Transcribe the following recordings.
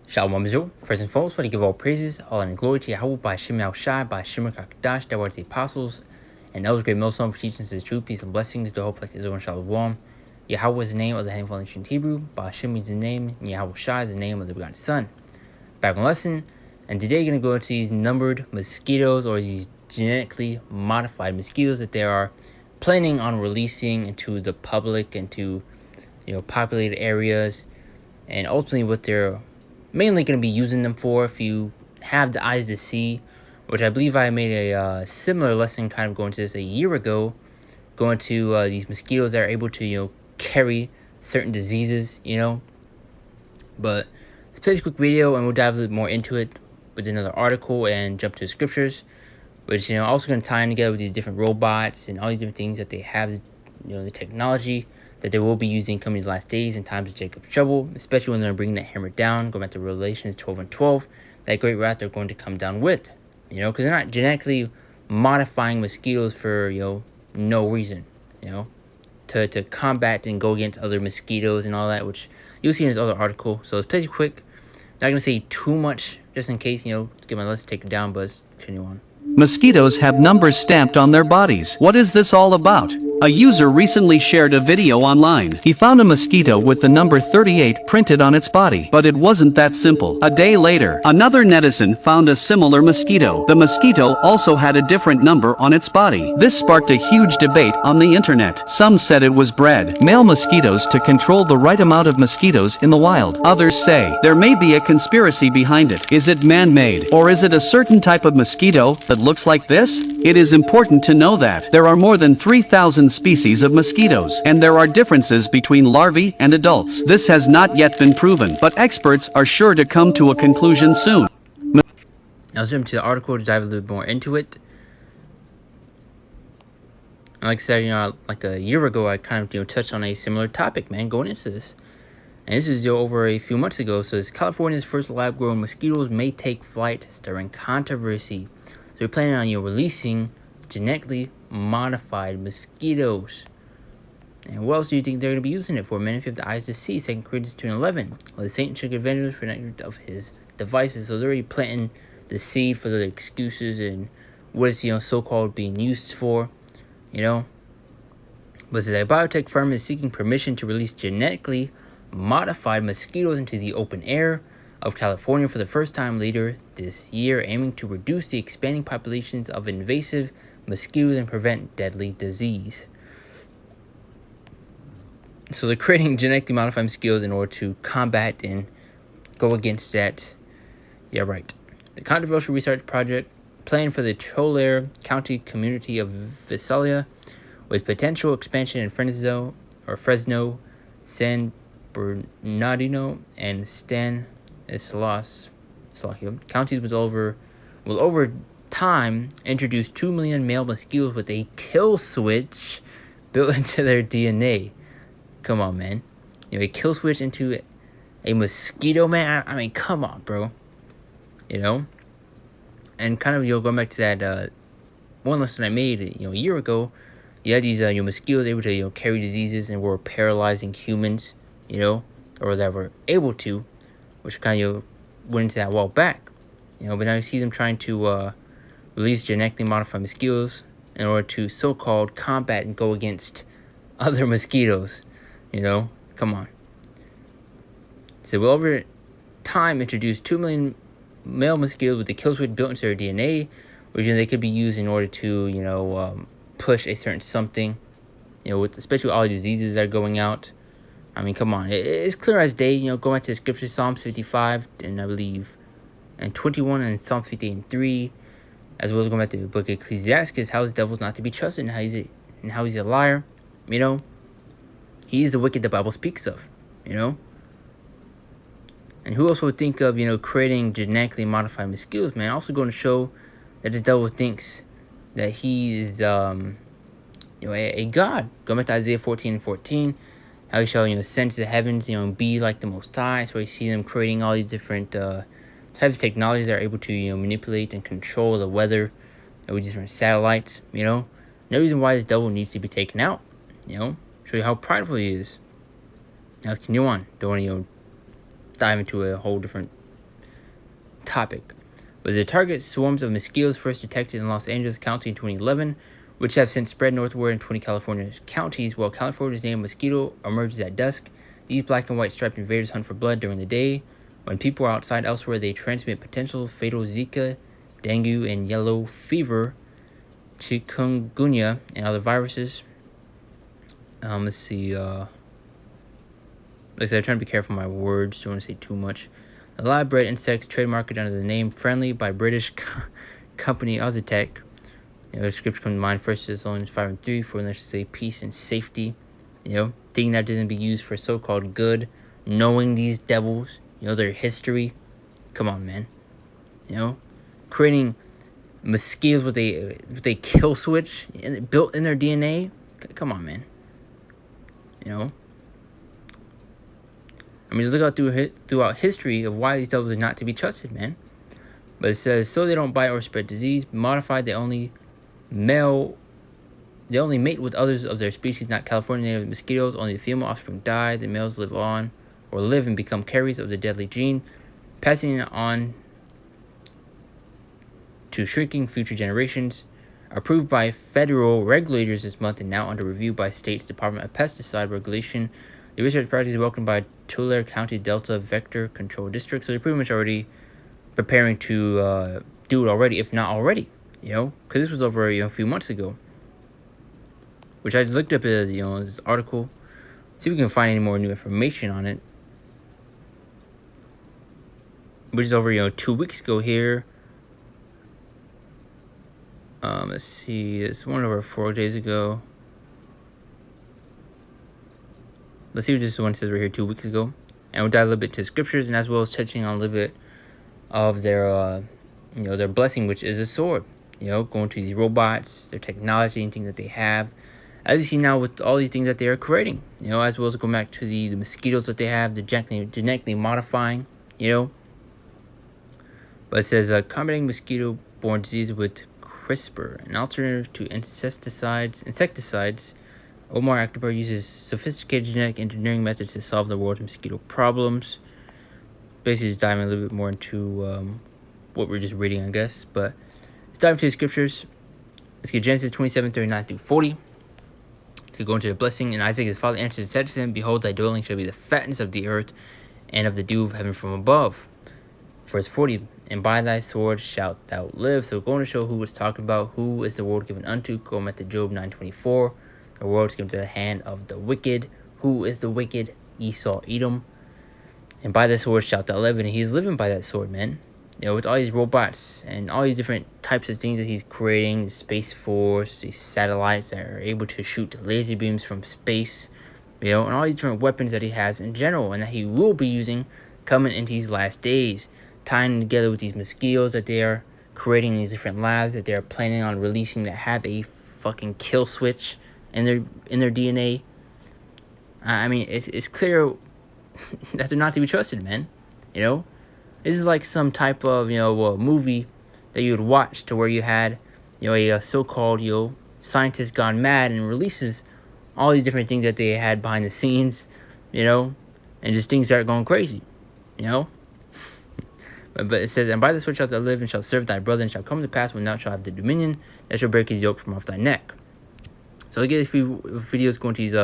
Shalom Israel. First and foremost, want to give all praises, all honor and glory to Yahweh by Shem Shai, by Shem Kakadash, that were the apostles, and those great millstone for teaching us the truth, peace, and blessings, the hope like Israel and Shalom. Yahweh is the name of the handful ancient Hebrew, by Shem is the name, and Yahweh Shai is the name of the begotten Son. Back on lesson, and today you're going to go into these numbered mosquitoes, or these genetically modified mosquitoes that they are planning on releasing into the public, into populated areas, and ultimately what they're mainly going to be using them for. If you have the eyes to see, which I believe I made a similar lesson kind of going to this a year ago, going to these mosquitoes that are able to carry certain diseases, but let's play this quick video and we'll dive a little more into it with another article and jump to the scriptures, which also going to tie in together with these different robots and all these different things that they have, the technology that they will be using coming to the last days and times of Jacob's trouble, especially when they're bringing that hammer down, going back to Revelations 12 and 12, that great wrath they're going to come down with, because they're not genetically modifying mosquitoes for, no reason, to combat and go against other mosquitoes and all that, which you'll see in this other article. So it's pretty quick. Not going to say too much, just in case, get my list, take it down, but let's continue on. Mosquitoes have numbers stamped on their bodies. What is this all about? A user recently shared a video online. He found a mosquito with the number 38 printed on its body. But it wasn't that simple. A day later, another netizen found a similar mosquito. The mosquito also had a different number on its body. This sparked a huge debate on the internet. Some said it was bred male mosquitoes to control the right amount of mosquitoes in the wild. Others say there may be a conspiracy behind it. Is it man-made? Or is it a certain type of mosquito that looks like this? It is important to know that there are more than 3,000 species of mosquitoes, and there are differences between larvae and adults. This has not yet been proven, but experts are sure to come to a conclusion soon. Now let's jump to the article to dive a little bit more into it. Like I said, like a year ago, I kind of touched on a similar topic, man, going into this. And this was over a few months ago. So California's first lab-grown mosquitoes may take flight, stirring controversy. So they're planning on releasing genetically modified mosquitoes. And what else do you think they're going to be using it for, man? If you have the eyes to see, 2 Corinthians 2:11. Well, the Satan took advantage of his devices. So they're already planting the seed for the excuses and what it's so-called being used for, But a biotech firm is seeking permission to release genetically modified mosquitoes into the open air of California for the first time later this year, aiming to reduce the expanding populations of invasive mosquitoes and prevent deadly disease. So they're creating genetically modified mosquitoes in order to combat and go against that. Yeah, right. The controversial research project planned for the Tulare County community of Visalia, with potential expansion in Fresno, San Bernardino, and Stanislaus counties will over time introduce 2 million male mosquitoes with a kill switch built into their DNA. Come on, man. A kill switch into a mosquito, man. I mean, come on, bro. And kind of going back to that one lesson I made a year ago. You had these mosquitoes able to carry diseases and were paralyzing humans, or that were able to, which kind of went into that a while back, but now you see them trying to release genetically modified mosquitoes in order to so-called combat and go against other mosquitoes, come on. So we'll over time introduce 2 million male mosquitoes with the kill switch built into their DNA, which they could be used in order to, push a certain something, especially with all the diseases that are going out. I mean, come on. It's clear as day, going to the scriptures, Psalms 55, and I believe, and 21, and Psalms 58 and 3, as well as going back to the book of Ecclesiastes, how is the devil's not to be trusted, and how he's a liar, He is the wicked the Bible speaks of, And who else would think of, creating genetically modified mosquitoes, man? Also going to show that this devil thinks that he is, a god. Going back to Isaiah 14 and 14, how he shall, ascend to the heavens, and be like the Most High. So you see them creating all these different types of technologies that are able to, manipulate and control the weather with these different satellites, No reason why this devil needs to be taken out, Show you how prideful he is. Now let's continue on. Don't want to, dive into a whole different topic. Was the target swarms of mosquitoes first detected in Los Angeles County in 2011, which have since spread northward in 20 California counties. While California's named mosquito emerges at dusk, these black and white striped invaders hunt for blood during the day. When people are outside elsewhere, they transmit potential fatal Zika, dengue, and yellow fever, chikungunya, and other viruses. Let's see. Like I said, I'm trying to be careful with my words. Don't want to say too much. The lab-bred insects trademarked under the name Friendly by British company Ozitech. The scripts come to mind. First Thessalonians 5 and 3, for let's say peace and safety. Thing that doesn't be used for so-called good. Knowing these devils, their history. Come on, man. Creating mosquitoes with a kill switch built in their DNA. Come on, man. I mean, just look out throughout history of why these devils are not to be trusted, man. But it says, so they don't bite or spread disease. Modified, they only mate with others of their species, not California native mosquitoes. Only the female offspring die. The males live and become carriers of the deadly gene, passing it on to shrinking future generations. Approved by federal regulators this month and now under review by state's Department of Pesticide Regulation. The research project is welcomed by Tulare County Delta Vector Control District. So they're pretty much already preparing to do it already, if not already, because this was over a few months ago. Which I looked up this article, see if we can find any more new information on it. Which is over 2 weeks ago here. Let's see, it's one over 4 days ago. Let's see what this one says right here 2 weeks ago. And we'll dive a little bit to scriptures, and as well as touching on a little bit of their, their blessing, which is a sword. Going to these robots, their technology and things that they have. As you see now with all these things that they are creating, as well as going back to the mosquitoes that they have, the genetically modifying, But it says, combating mosquito-borne disease with CRISPR, an alternative to insecticides. Omar Akbar uses sophisticated genetic engineering methods to solve the world's mosquito problems. Basically, just diving a little bit more into what we're just reading, I guess. But let's dive into the scriptures. Let's get Genesis 27:39 through 40. To go into the blessing. And Isaac, his father, answered and said to him, behold, thy dwelling shall be the fatness of the earth, and of the dew of heaven from above. Verse 40, and by thy sword shalt thou live. So going to show who it's talking about, who is the world given unto. Going back to Job 9:24. The world is given to the hand of the wicked. Who is the wicked? Esau, Edom. And by the sword shalt thou live. And he's living by that sword, man. With all these robots and all these different types of things that he's creating, the Space Force, these satellites that are able to shoot laser beams from space, and all these different weapons that he has in general and that he will be using coming into these last days, tying together with these mosquitoes that they are creating in these different labs that they are planning on releasing that have a fucking kill switch in their DNA. I mean, it's clear that they're not to be trusted, man. This is like some type of movie that you would watch to where you had a so-called scientist gone mad and releases all these different things that they had behind the scenes, and just things start going crazy, But it says, and by the sword shalt thou live, and shalt serve thy brother, and shall come to pass when thou shalt have the dominion, that shall break his yoke from off thy neck. So I get a few videos going to these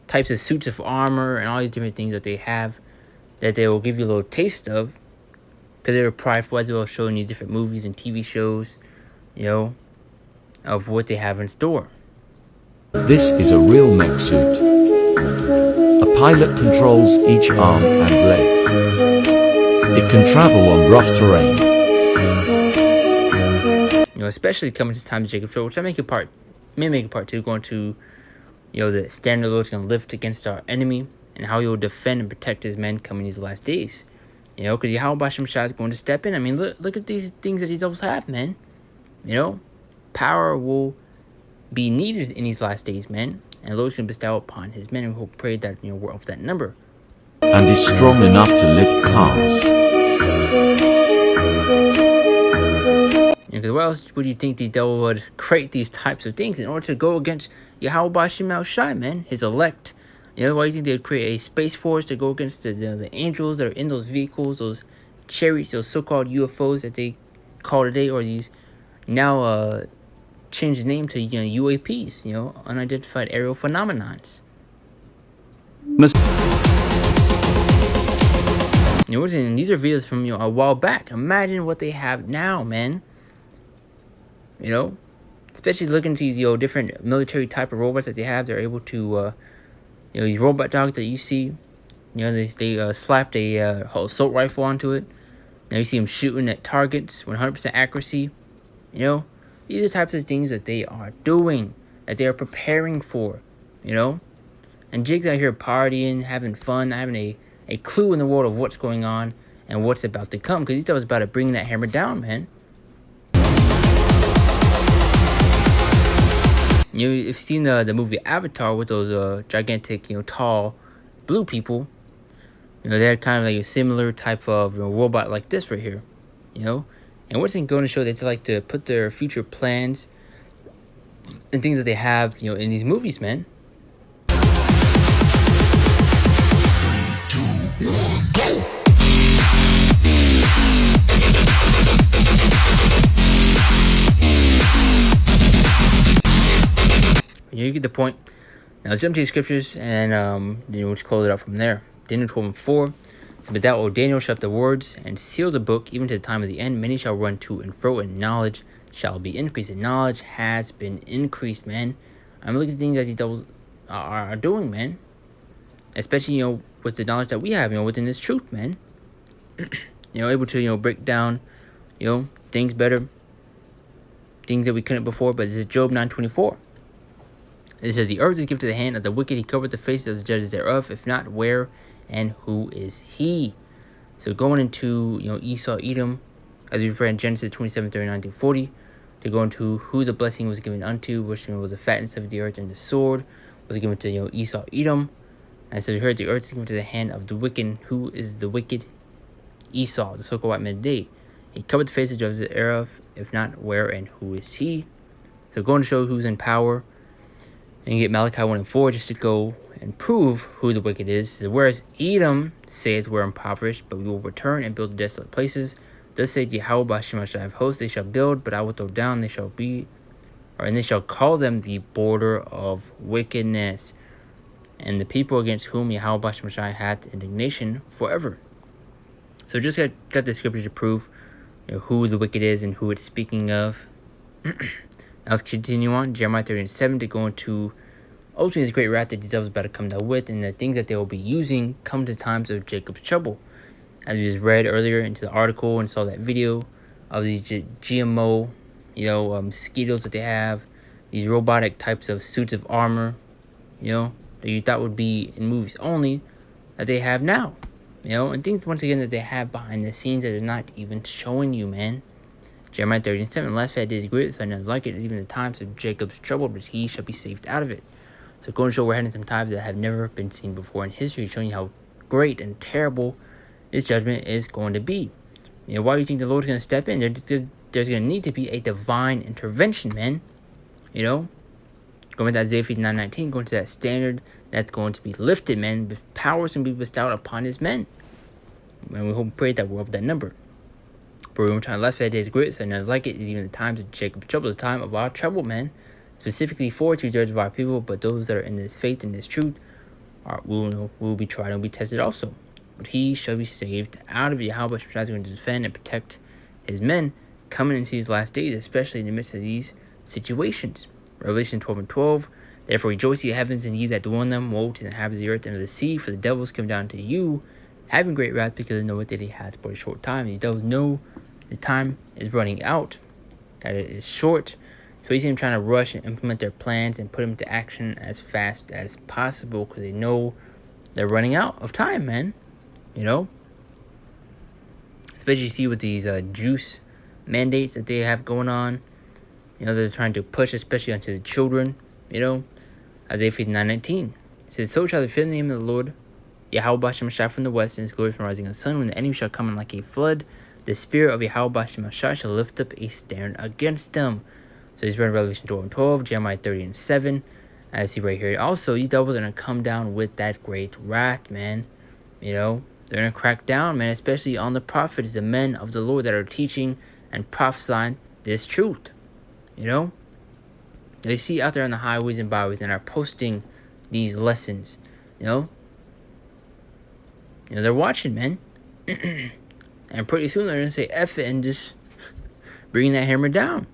types of suits of armor and all these different things that they have that they will give you a little taste of, because they were prideful, as well as showing you different movies and TV shows, of what they have in store. This is a real mech suit. A pilot controls each arm and leg. It can travel on rough terrain. Especially coming to time of Jacob Show, which may make a part two, going to, the standard the Lord's going to lift against our enemy, and how he will defend and protect his men coming these last days. Because Yahweh Bashem Shah is going to step in. I mean, look at these things that these devils have, man. Power will be needed in these last days, man. And the Lord's going to bestow upon his men, and we'll pray that, we're of that number. And is strong enough to lift cars. Because why else would you think the devil would create these types of things in order to go against Yahweh Bashem Shai, man, his elect? Why do you think they would create a space force to go against the angels that are in those vehicles, those chariots, those so-called UFOs that they call today, or these now changed the name to UAPs, unidentified aerial phenomenons. Mos- These are videos from a while back. Imagine what they have now, man. Especially looking at these different military type of robots that they have. They're able to these robot dogs that you see. They slapped a assault rifle onto it. Now you see them shooting at targets, 100% accuracy. These are types of things that they are doing, that they are preparing for. And Jake's out here partying, having fun, having a clue in the world of what's going on and what's about to come, because he thought it was about to bring that hammer down, man. You've seen the movie Avatar with those gigantic, tall blue people. They had kind of like a similar type of robot like this right here. And what's going to show that they like to put their future plans and things that they have, in these movies, man. You get the point. Now let's jump to the scriptures and we'll just close it out from there. Daniel 12:4. But thou, O Daniel, shut up the words and seal the book, even to the time of the end. Many shall run to and fro, and knowledge shall be increased. And knowledge has been increased, man. I'm looking at things that these devils are doing, man. Especially, with the knowledge that we have, within this truth, man. Able to, break down, things better. Things that we couldn't before. But this is Job 9:24. It says, the earth is given to the hand of the wicked. He covered the faces of the judges thereof. If not, where and who is he? So going into, Esau, Edom, as we read in Genesis 27:39-40, to go into who the blessing was given unto, which was the fatness of the earth, and the sword was given to, Esau, Edom. And so we heard the earth is given to the hand of the wicked. Who is the wicked? Esau, the so-called white man today. He covered the faces of the judges thereof. If not, where and who is he? So going to show who's in power. And you get Malachi 1:4 just to go and prove who the wicked is. Whereas Edom saith, we're impoverished, but we will return and build the desolate places. Thus saith Yahweh B'Hashem Hashem of hosts, they shall build, but I will throw down, and they shall call them the border of wickedness. And the people against whom Yahweh B'Hashem Hashem hath indignation forever. So just got the scriptures to prove who the wicked is and who it's speaking of. Now let's continue on, Jeremiah 30:7, to go into ultimately this great wrath that the devil's about to come down with, and the things that they will be using come to times of Jacob's trouble. As we just read earlier into the article and saw that video of these GMO, mosquitoes that they have, these robotic types of suits of armor, that you thought would be in movies only, that they have now, and things once again that they have behind the scenes that they're not even showing you, man. Jeremiah 30:7, last fat days great, so none like it, even the times of Jacob's trouble, but he shall be saved out of it. So going to show we're heading some times that have never been seen before in history, showing you how great and terrible this judgment is going to be. Why do you think the Lord's going to step in? There's going to need to be a divine intervention, man. Going to Isaiah 59:19, going to that standard that's going to be lifted, man. Power is going to be bestowed upon his men. And we hope and pray that we're up that number. For we were trying last 5 days great, so none like it, even the times of Jacob's trouble, the time of our trouble, man. Specifically for 2/3 of our people, but those that are in this faith and this truth will be tried and will be tested also. But he shall be saved out of it. Yahweh is going to defend and protect his men coming into these last days, especially in the midst of these situations. Revelation 12:12. Therefore rejoice, ye heavens, and ye that dwell in them. Woe to the inhabitants of the earth and of the sea, for the devils come down to you, having great wrath, because they know that he hath but a short time. These devils know the time is running out, that it is short. So you see them trying to rush and implement their plans and put them into action as fast as possible, because they know they're running out of time, man. Especially you see with these juice mandates that they have going on. They're trying to push, especially onto the children. Isaiah 59:19. It says, so shall they fear the name of the Lord, Yahweh B'Hashem shall from the west, and his glory from the rising of the sun. When the enemy shall come in like a flood, the spirit of Yahweh B'Hashem shall lift up a stand against them. So he's read Revelation 12:12, Jeremiah 30:7. As you see right here, also these devils are gonna come down with that great wrath, man. They're going to crack down, man, especially on the prophets, the men of the Lord that are teaching and prophesying this truth. You know? They see out there on the highways and byways and are posting these lessons. You know? They're watching, man. And pretty soon they're going to say F it and just bring that hammer down.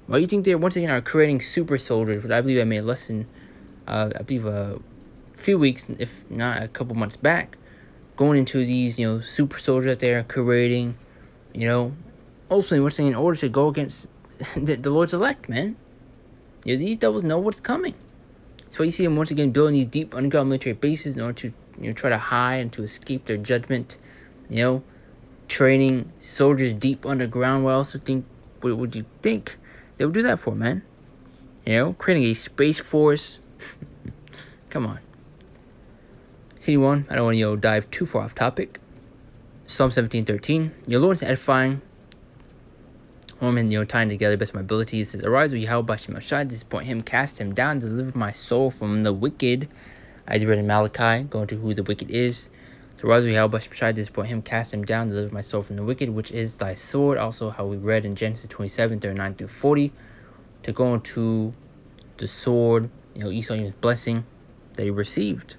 Why do you think they once again are creating super soldiers? But I believe I made a lesson, a few weeks, if not a couple months back, going into these, super soldiers that they're creating, ultimately once again in order to go against the Lord's elect, man. These devils know what's coming. That's why you see them once again building these deep underground military bases in order to try to hide and to escape their judgment. Training soldiers deep underground. What would you think they would do that for, man? Creating a space force. Come on. I don't want to dive too far off topic. Psalm 17:13. Your Lord is edifying. Tying together best of my abilities. It says, arise, O Yahweh, Bashem Shai, disappoint him, cast him down, deliver my soul from the wicked. As you read in Malachi, going to who the wicked is. So arise, O Yahweh, Bashem Shai, disappoint him, cast him down, deliver my soul from the wicked, which is thy sword. Also, how we read in Genesis 27:39-40, to go into the sword, Esau's blessing that he received.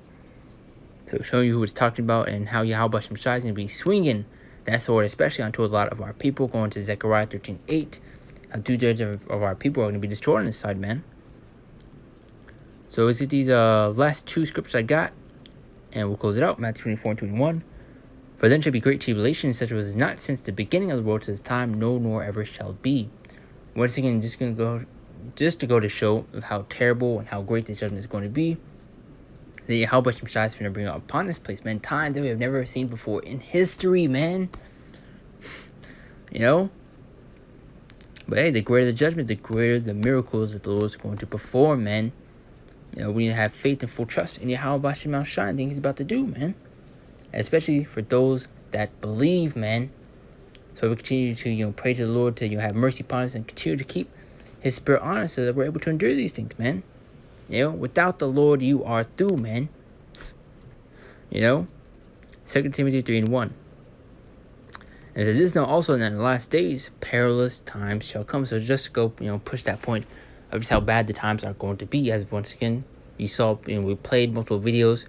So showing you who it's talking about and how Yahweh Bashem Shai is going to be swinging that sword, especially onto a lot of our people, going to Zechariah 13:8. How 2/3 of our people are going to be destroyed on this side, man. So is it these last two scriptures I got? And we'll close it out. Matthew 24:21. For then shall be great tribulation, such as was not since the beginning of the world to this time, no, nor ever shall be. Once again, just to go to show of how terrible and how great this judgment is going to be. The Yahweh Bashem Shai is going to bring upon this place, man, times that we have never seen before in history, man. But hey, the greater the judgment, the greater the miracles that the Lord is going to perform, man. We need to have faith and full trust in Yahweh Bashem Shai and things he's about to do, man. And especially for those that believe, man. So we continue to, pray to the Lord to, have mercy upon us and continue to keep his spirit on us so that we're able to endure these things, man. Without the Lord, you are through, man. 2 Timothy 3:1. And it says, this now also in the last days, perilous times shall come. So just go, push that point of just how bad the times are going to be. As once again, you saw, we played multiple videos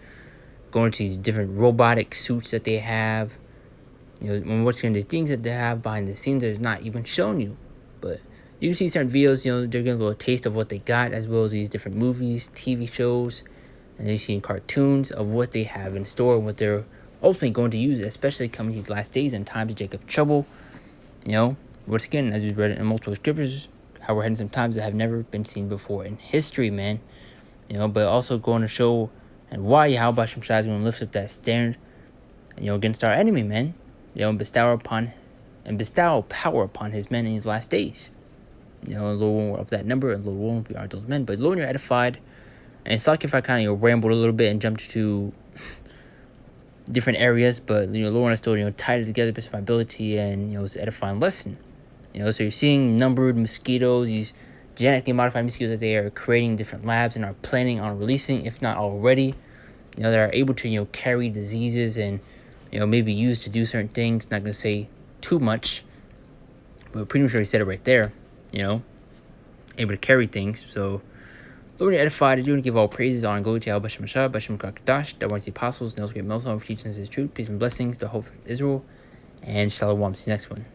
going to these different robotic suits that they have. What's going to the things that they have behind the scenes that is not even shown you. But you can see certain videos, they're getting a little taste of what they got, as well as these different movies, TV shows, and then you see cartoons of what they have in store and what they're ultimately going to use, especially coming these last days and times of Jacob trouble. Once again, as we've read it in multiple scriptures, how we're heading some times that have never been seen before in history, man. But also going to show and why Yahweh Bashem Shai is going to lift up that standard, against our enemy, man. Bestow power upon his men in these last days. Lord won't of that number, and Lord won't be our those men. But Lord, you're edified. And it's like if I kind of rambled a little bit and jumped to different areas, but Lord, I still tied it together based on my ability, and it's an edifying lesson. So you're seeing numbered mosquitoes, these genetically modified mosquitoes that they are creating in different labs and are planning on releasing, if not already. That are able to carry diseases and maybe used to do certain things. Not gonna say too much, but pretty much already said it right there. Able to carry things. So, Lord, you're edified. You're going to give all praises, honor, and glory to Yahweh Bashem Shai, Bashem Kakadash, that was the apostles, and those great Melson for teaching us his truth, peace and blessings, the hope of Israel, and Shalom. See you next one.